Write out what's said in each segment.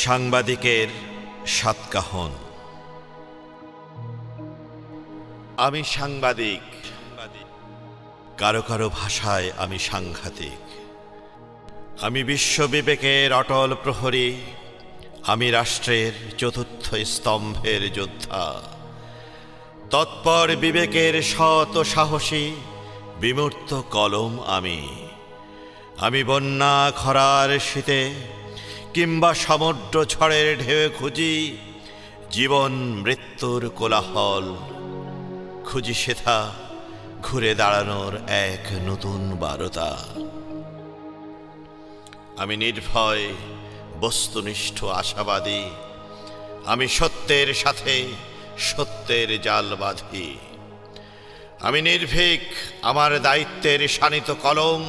সাংবাদিকের সাতকাহন। আমি সাংবাদিক, কারো কারো ভাষায় আমি সাংঘাতিক। আমি বিশ্ববিবেকের অটল প্রহরী, আমি রাষ্ট্রের চতুর্থ স্তম্ভের যোদ্ধা। তৎপর বিবেকের শত সাহসী বিমূর্ত কলম আমি বন্যা খরার শীতে কিংবা সমুদ্র ঝড়ের ঢেউ খুঁজি জীবন মৃত্যুর কোলাহল, খুঁজি সেথা ঘুরে দাঁড়ানোর এক নতুন বারতা। আমি নির্ভয় বস্তুনিষ্ঠ আশাবাদী, আমি সত্যের সাথে সত্যের জাল বাঁধি। আমি নির্ভীক, আমার দায়িত্বের শানিত কলম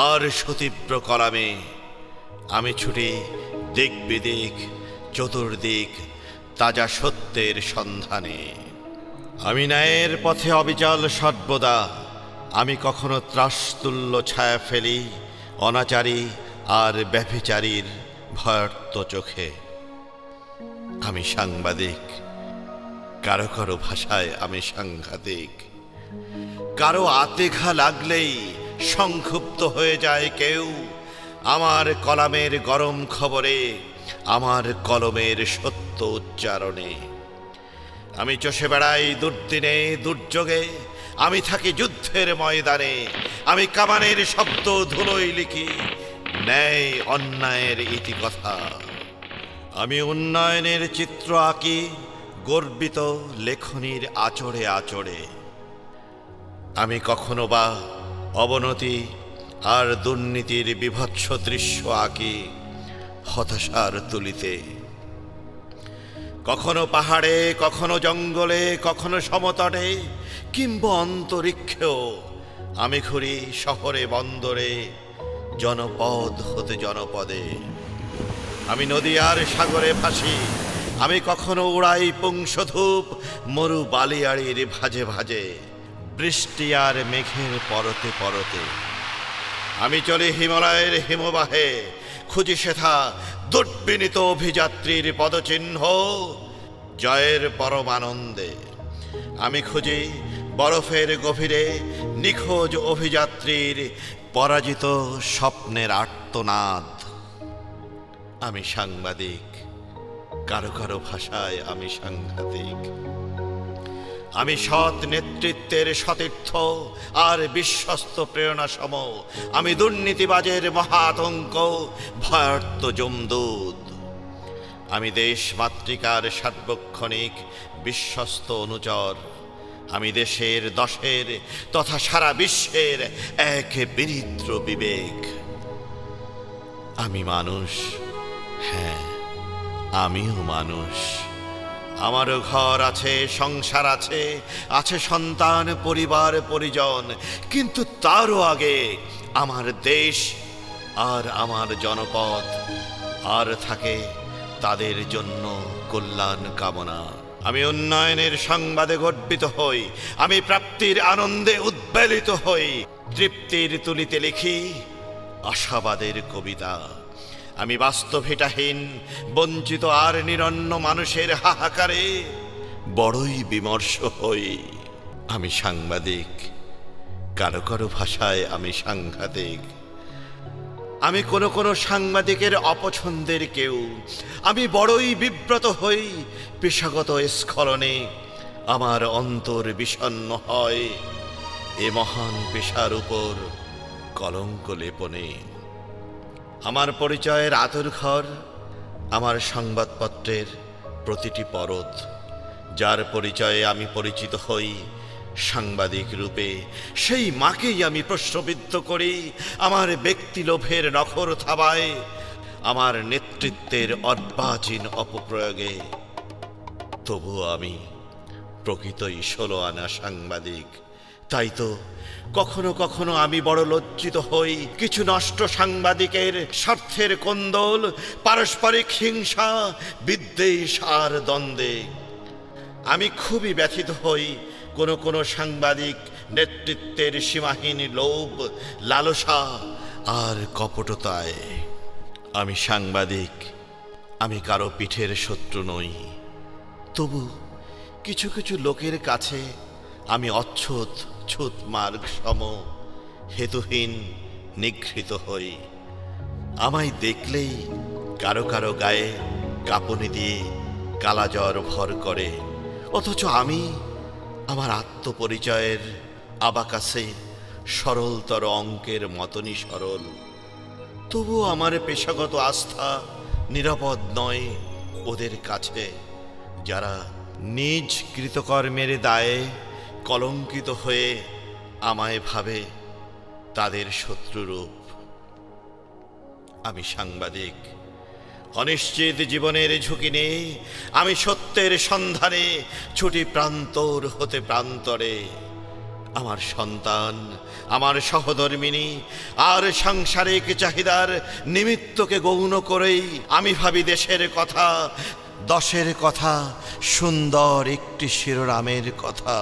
আর সুতীব্র কলামে আমি ছুটি দিক বিদিক চতুর্দিক তাজা সত্যের সন্ধানে। আমি ন্যায়ের পথে অবিচল সর্বদা, আমি কখনো ত্রাসতুল্য ছায়া ফেলি অনাচারী আর ব্যভিচারীর ভয়ার্ত চোখে। আমি সাংবাদিক, কারো কারো ভাষায় আমি সাংঘাতিক। কারো আতেঘা লাগলেই সংক্ষুব্ধ হয়ে যায় কেউ আমার কলামের গরম খবরে, আমার কলমের সত্য উচ্চারণে। আমি চষে বেড়াই দুর্দিনে দুর্যোগে, আমি থাকি যুদ্ধের ময়দানে। আমি কামানের শব্দ ধুলোয় লিখি ন্যায় অন্যায়ের ইতিকথা। আমি উন্নয়নের চিত্র আঁকি গর্বিত লেখনীর আচরে আচরে। আমি কখনো বা অবনতি আর দুর্নীতির বিভৎস দৃশ্য আঁকি হতাশার তুলিতে। কখনো পাহাড়ে, কখনো জঙ্গলে, কখনো সমতটে কিংবা অন্তরিক্ষেও আমি ঘুরি শহরে বন্দরে, জনপদ হতে জনপদে। আমি নদী আর সাগরে ভাসি, আমি কখনো উড়াই পুংসধূপ মরু বালিয়াড়ির ভাজে ভাজে, বৃষ্টি আর মেঘের পরতে পরতে। আমি চলি হিমালয়ের হিমবাহে, খুঁজি সেথা দুর্বিনীত অভিযাত্রীর পদচিহ্ন জয়ের পরমানন্দে। আমি খুঁজি বরফের গভীরে নিখোঁজ অভিযাত্রীর পরাজিত স্বপ্নের আর্তনাদ। আমি সাংবাদিক, কারো কারো ভাষায় আমি সাংঘাতিক। আমি সৎ নেতৃত্বের সতীর্থ আর বিশ্বস্ত প্রেরণা সম। আমি দুর্নীতিবাজের মহা আতঙ্ক, ভয়ার্ত যমদূত। আমি দেশ মাতৃকার সার্বক্ষণিক বিশ্বস্ত অনুচর। আমি দেশের দশের তথা সারা বিশ্বের এক বিচিত্র বিবেক। আমি মানুষ, হ্যাঁ আমিও মানুষ। আমারও ঘর আছে, সংসার আছে, আছে সন্তান পরিবার পরিজন, কিন্তু তারও আগে আমার দেশ আর আমার জনপদ, আর থাকে তাদের জন্য কল্যাণ কামনা। আমি উন্নয়নের সংবাদে গর্বিত হই, আমি প্রাপ্তির আনন্দে উদ্বেলিত হই, তৃপ্তির তুলিতে লিখি আশাবাদের কবিতা। আমি বাস্তবহিতাহীন বঞ্চিত আর নিরন্ন মানুষের হাহাকারে বড়ই বিমর্ষ হই। আমি সাংবাদিক, কারো কারো ভাষায় আমি সাংঘাতিক। আমি কোনো সাংবাদিকের অপছন্দের কেউ, আমি বড়ই বিব্রত হই পেশাগত স্খলনে। আমার অন্তর বিষণ্ণ হয় এ মহান পেশার উপর কলঙ্ক লেপনে। আমার পরিচয়ের আঁতুড়ঘর আমার সংবাদপত্রের প্রতিটি পরত, যার পরিচয়ে আমি পরিচিত হই সাংবাদিক রূপে, সেই মাকেই আমি প্রশ্নবিদ্ধ করি আমার ব্যক্তিলোভের নখর থাবায়, আমার নেতৃত্বের অর্বাচীন অপপ্রয়োগে। তবুও আমি প্রকৃতই 16 আনা সাংবাদিক। তাই তো কখনো কখনো আমি বড় লজ্জিত হই কিছু নষ্ট সাংবাদিকের স্বার্থের কোন্দল, পারস্পরিক হিংসা, বিদ্বেষ আর দ্বন্দ্বে। আমি খুবই ব্যথিত হই কোনো সাংবাদিক নেতৃত্বের সীমাহীন লোভ, লালসা আর কপটতায়। আমি সাংবাদিক, আমি কারো পিঠের শত্রু নই, তবু কিছু কিছু লোকের কাছে আমি অচ্ছুত ছুত মার্গ সম হেতুহীন নিগৃহীত হই। আমায় দেখলেই কারো কারো গায়ে কাঁপুনি দিয়ে কালাজ্বর ভর করে, অথচ আমি আমার আত্মপরিচয়ের আবাকাসে সরলতর অঙ্কের মতনই সরল। তবু আমার পেশাগত আস্থা নিরাপদ নয় ওদের কাছে, যারা নিজ কৃতকর্মের দায়ে কলঙ্কিত হয়ে আমায় ভাবে তাদের শত্রুরূপ। আমি সাংবাদিক, অনিশ্চিত জীবনের ঝুঁকি নিয়ে আমি সত্যের সন্ধানে ছুটি প্রান্তর হতে প্রান্তরে। আমার সন্তান, আমার সহধর্মিণী আর সাংসারিক চাহিদার নিমিত্তকে গৌণ করেই আমি ভাবি দেশের কথা, দশের কথা, সুন্দর একটি শিরোনামের কথা।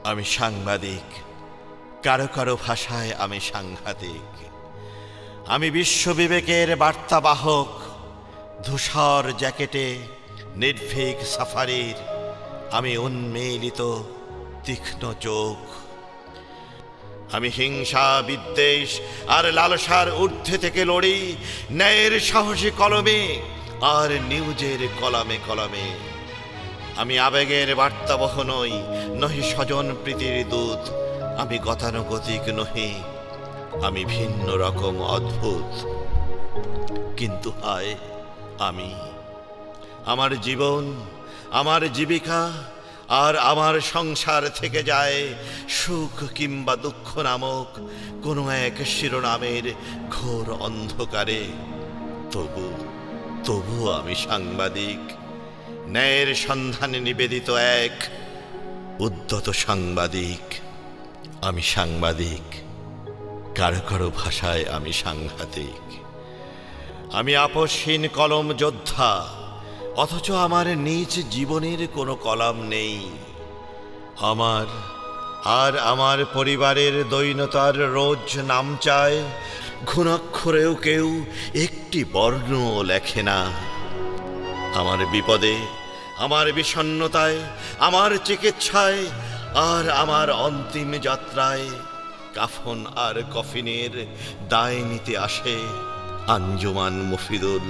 আমি সাংবাদিক, কারো কারো ভাষায় আমি সাংঘাতিক। আমি বিশ্ববিবেকের বার্তাবাহক, ধূসর জ্যাকেটে নির্ভীক সাফারির আমি উন্মেলিত তীক্ষ্ণ চোখ। আমি হিংসা, বিদ্বেষ আর লালসার ঊর্ধ্বে থেকে লড়ি ন্যায়ের সাহসী কলমে আর নিউজের কলামে কলামে। আমি আবেগের বার্তাবহ নই, নহি স্বজন প্রীতির দূত। আমি গতানুগতিক নহি, আমি ভিন্ন রকম অদ্ভুত। কিন্তু হায়, আমি, আমার জীবন, আমার জীবিকা আর আমার সংসার থেকে যায় সুখ কিংবা দুঃখ নামক কোনো এক শিরোনামের ঘোর অন্ধকারে। তবু আমি সাংবাদিক, ন্যায়ের সন্ধানে নিবেদিত এক উদ্যত সাংবাদিক। আমি সাংবাদিক, কারো কারো ভাষায় আমি সাংঘাতিক। আমি আপসহীন কলম যোদ্ধা, অথচ আমার নিজ জীবনের কোনো কলাম নেই। আমার আর আমার পরিবারের দৈনতার রোজ নাম চায়, ঘুণাক্ষরেও কেউ একটি বর্ণও লেখে না। আমার বিপদে, আমার বিষণ্ণতায়, আমার চিকিৎসায় আর আমার অন্তিম যাত্রায় কাফন আর কফিনের দায় নিতে আসে আঞ্জুমান মফিদুল,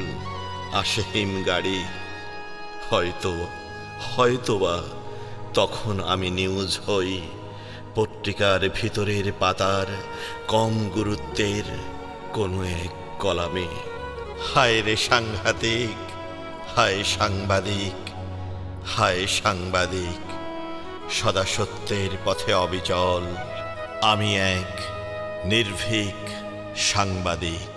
আসে হিমগাড়ি। হয়তোবা তখন আমি নিউজ হই পত্রিকার ভিতরের পাতার কম গুরুত্বের কোনো এক কলামে। হায় রে সাংঘাতিক, হায় সাংবাদিক, হায় সাংবাদিক, সদা সত্যের পথে অবিচল। আমি এক নির্ভীক সাংবাদিক।